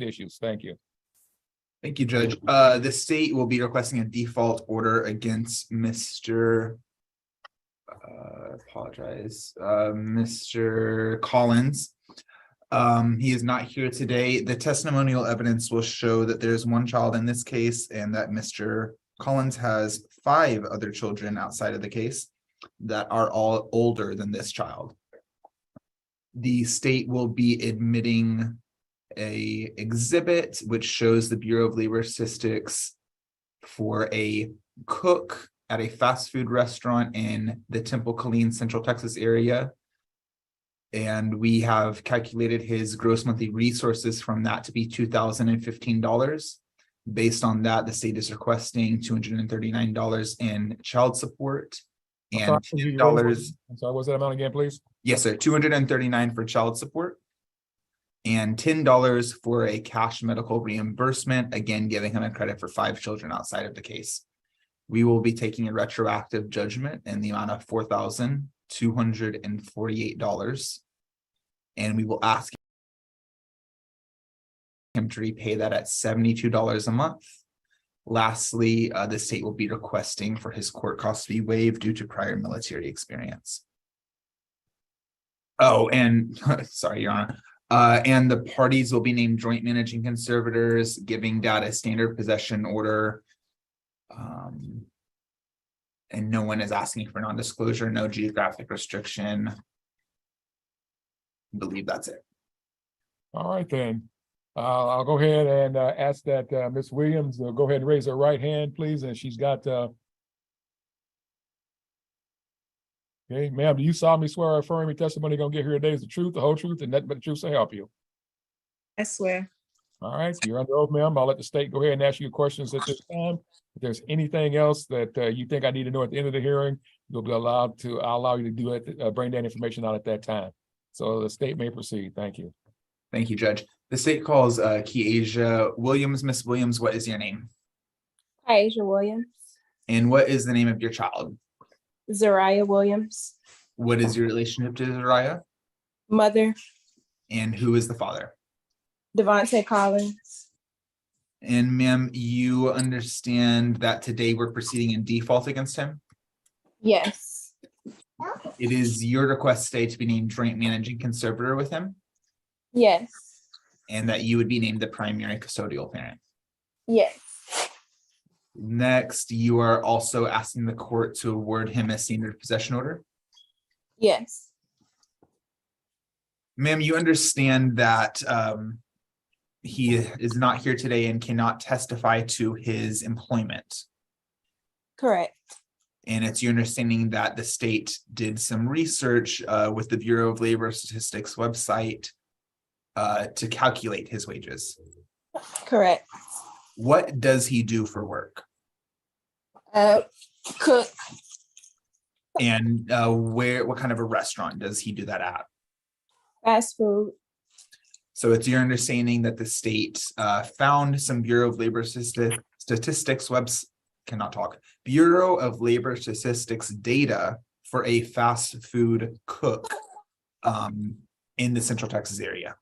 the issues. Thank you. Thank you, Judge. The state will be requesting a default order against Mr. Mr. Collins. He is not here today. The testimonial evidence will show that there's one child in this case and that Mr. Collins has 5 other children outside of the case that are all older than this child. The state will be admitting a exhibit which shows the Bureau of Labor Statistics for a cook at a fast food restaurant in the Temple Killeen, Central Texas area. And we have calculated his gross monthly resources from that to be $2,015. Based on that, the state is requesting $239 in child support and $10. I'm sorry, what's that amount again, please? Yes, sir. $239 for child support and $10 for a cash medical reimbursement, again, giving him a credit for 5 children outside of the case. We will be taking a retroactive judgment in the amount of $4,248, and we will ask him to repay that at $72 a month. Lastly, the state will be requesting for his court costs to be waived due to prior military experience. Oh, and sorry, Your Honor. And the parties will be named joint managing conservators, giving dad a standard possession order. And no one is asking for non-disclosure, no geographic restriction. I believe that's it. All right, then. I'll go ahead and ask that Ms. Williams go ahead and raise her right hand, please. And she's got, okay, ma'am, do you solemnly swear or affirm your testimony going to get here today is the truth, the whole truth, and nothing but the truth to help you? I swear. All right, you're under oath, ma'am. I'll let the state go ahead and ask you questions at this time. If there's anything else that you think I need to know at the end of the hearing, you'll be allowed to, I'll allow you to do it, bring that information out at that time. So the state may proceed. Thank you. Thank you, Judge. The state calls Keasia Williams. Miss Williams, what is your name? Keasia Williams. And what is the name of your child? Zariah Williams. What is your relationship to Zariah? Mother. And who is the father? Devontae Collins. And ma'am, you understand that today we're proceeding in default against him? Yes. It is your request today to be named joint managing conservator with him? Yes. And that you would be named the primary custodial parent? Yes. Next, you are also asking the court to award him a standard possession order? Yes. Ma'am, you understand that he is not here today and cannot testify to his employment. Correct. And it's your understanding that the state did some research with the Bureau of Labor Statistics website to calculate his wages. Correct. What does he do for work? Cook. And what kind of a restaurant does he do that at? Fast food. So it's your understanding that the state found some Bureau of Labor Statistics Bureau of Labor Statistics data for a fast food cook in the Central Texas area.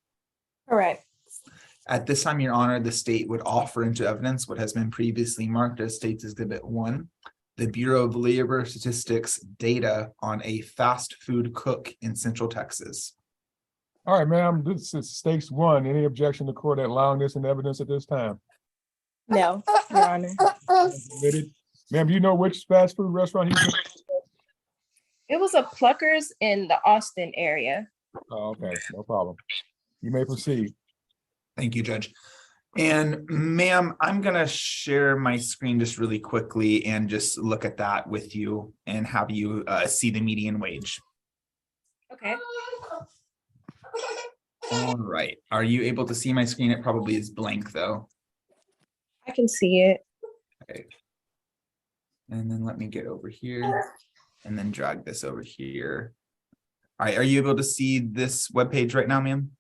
Correct. At this time, Your Honor, the state would offer into evidence what has been previously marked as State's Exhibit 1, the Bureau of Labor Statistics data on a fast food cook in Central Texas. All right, ma'am, this is stakes 1. Any objection to court allowing this in evidence at this time? No, Your Honor. Ma'am, do you know which fast food restaurant he was in? It was a Pluckers in the Austin area. Oh, okay, no problem. You may proceed. Thank you, Judge. And ma'am, I'm going to share my screen just really quickly and just look at that with you and have you see the median wage. Okay. All right. Are you able to see my screen? It probably is blank though. I can see it. Okay. And then let me get over here and then drag this over here. All right. Are you able to see this webpage right now, ma'am?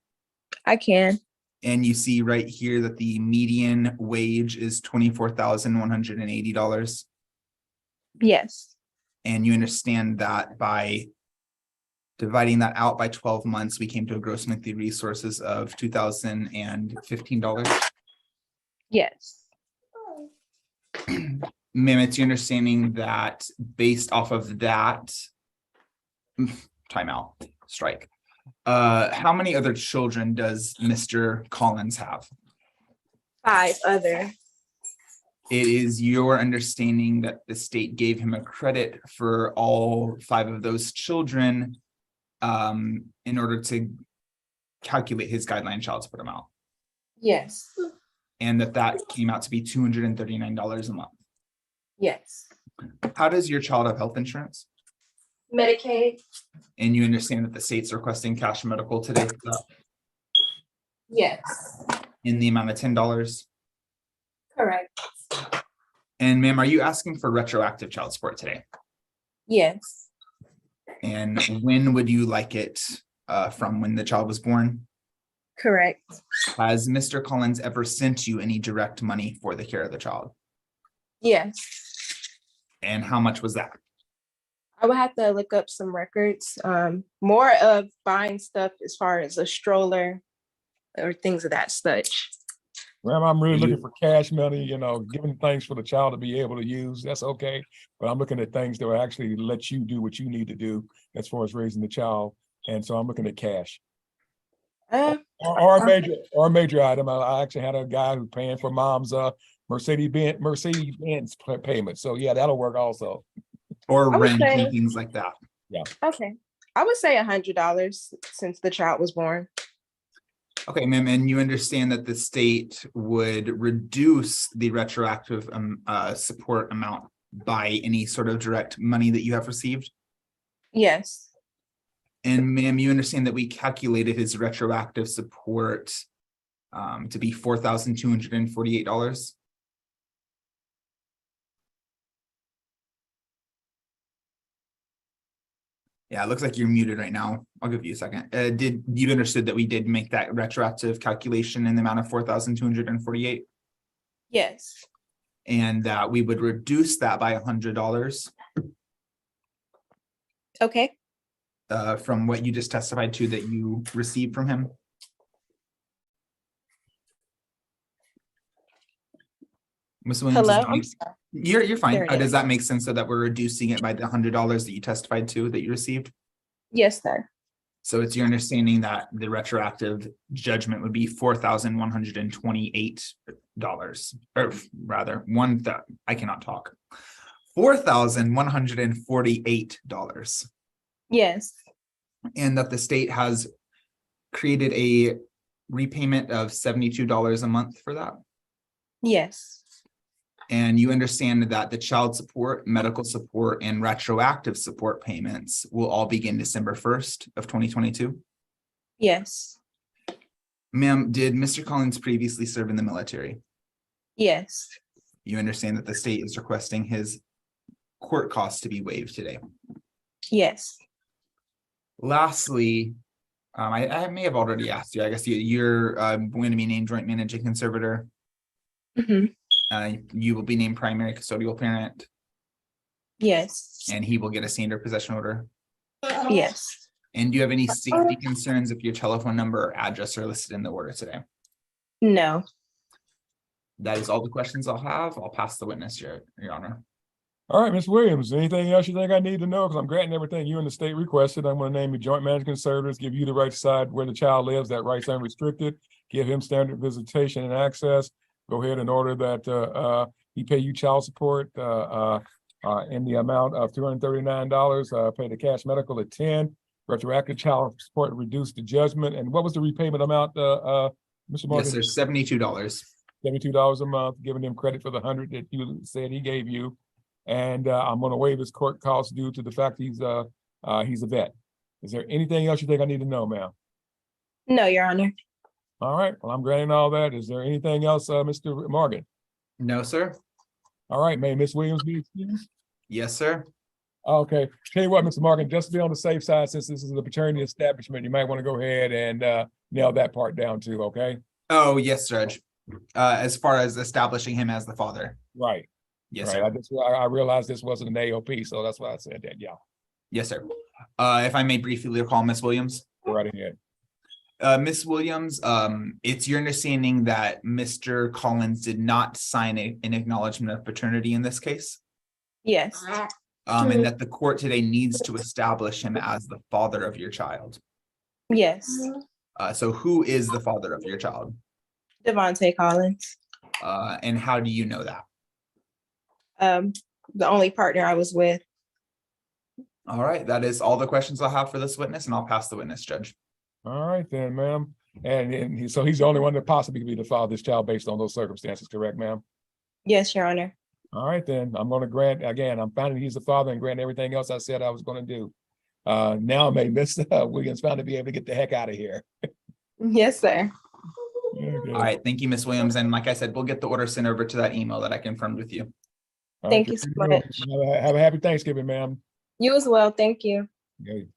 I can. And you see right here that the median wage is $24,180. Yes. And you understand that by Dividing that out by 12 months, we came to a gross monthly resources of $2,015. Yes. Ma'am, it's your understanding that based off of that, timeout, strike. How many other children does Mr. Collins have? 5 other. It is your understanding that the state gave him a credit for all 5 of those children in order to calculate his guideline child support amount, Yes. and that came out to be $239 a month. Yes. How does your child have health insurance? Medicaid. And you understand that the state's requesting cash medical today for that Yes. in the amount of $10. Correct. And ma'am, are you asking for retroactive child support today? Yes. And when would you like it from when the child was born? Correct. Has Mr. Collins ever sent you any direct money for the care of the child? Yes. And how much was that? I would have to look up some records. More of buying stuff as far as a stroller or things of that such. Grandma, I'm really looking for cash money, giving things for the child to be able to use. That's okay. But I'm looking at things that will actually let you do what you need to do as far as raising the child. And so I'm looking at cash. Or a major item. I actually had a guy who's paying for mom's Mercedes-Benz payment. So yeah, that'll work also. Or I would rent say- and things like that. Okay. I would say $100 since the child was born. Okay, ma'am, and you understand that the state would reduce the retroactive support amount by any sort of direct money that you have received? Yes. And ma'am, you understand that we calculated his retroactive support to be $4,248? Yeah, it looks like you're muted right now. I'll give you a second. Did you understood that we did make that retroactive calculation in the amount of 4,248? Yes. And that we would reduce that by $100 Okay. from what you just testified to that you received from him? Ms. Williams, Hello. does that I'm make- sorry. You're fine. There it Does is. that make sense so that we're reducing it by the $100 that you testified to that you received? Yes, sir. So it's your understanding that the retroactive judgment would be $4,128, or rather I cannot talk. $4,148. Yes. And that the state has created a repayment of $72 a month for that. Yes. And you understand that the child support, medical support, and retroactive support payments will all begin December 1st of 2022. Yes. Ma'am, did Mr. Collins previously serve in the military? Yes. You understand that the state is requesting his court costs to be waived today. Yes. Lastly, I may have already asked you, I guess you're going to be named joint managing conservator. Hmm. You will be named primary custodial parent, Yes. and he will get a standard possession order. Yes. And do you have any safety concerns if your telephone number or address are listed in the order today? No. That is all the questions I'll have. I'll pass the witness, Your Honor. All right, Ms. Williams, anything else you think I need to know? Because I'm granting everything you and the state requested. I'm going to name you joint managing conservators, give you the right to decide where the child lives. That right's unrestricted. Give him standard visitation and access. Go ahead and order that he pay you child support in the amount of $239. Pay the cash medical at 10. Retroactive child support reduce the judgment. And what was the repayment amount, Mr. Morgan? Yes, sir, $72. $72 a month, giving him credit for the 100 that you said he gave you. And I'm going to waive his court costs due to the fact he's a vet. Is there anything else you think I need to know, ma'am? No, Your Honor. All right, well, I'm granting all that. Is there anything else, Mr. Morgan? No, sir. All right, may Ms. Williams be excused? Yes, sir. Okay, tell you what, Mr. Morgan, just to be on the safe side, since this is a paternity establishment, you might want to go ahead and nail that part down too, okay? Oh, yes, Judge. As far as establishing him as the father. Right. Yes, Right. sir. I realized this wasn't an AOP, so that's why I said that, yeah. Yes, sir. If I may briefly recall, Ms. Williams. Go right ahead. Ms. Williams, it's your understanding that Mr. Collins did not sign an acknowledgement of paternity in this case? Yes, And that the court today needs to establish him as the father of your child. yes. So who is the father of your child? Devontae Collins. And how do you know that? The only partner I was with. All right, that is all the questions I'll have for this witness, and I'll pass the witness, Judge. All right then, ma'am. And so he's the only one that possibly could be the father of this child based on those circumstances, correct, ma'am? Yes, Your Honor. All right, then I'm going to grant, again, I'm finding he's the father and grant everything else I said I was going to do. Now may Ms. Williams found to be able to get the heck out of here. Yes, sir. Okay. All right, thank you, Ms. Williams. And like I said, we'll get the order sent over to that email that I confirmed with you. All Thank right, you so much. Have a happy Thanksgiving, ma'am. You as well. Thank you. Okay.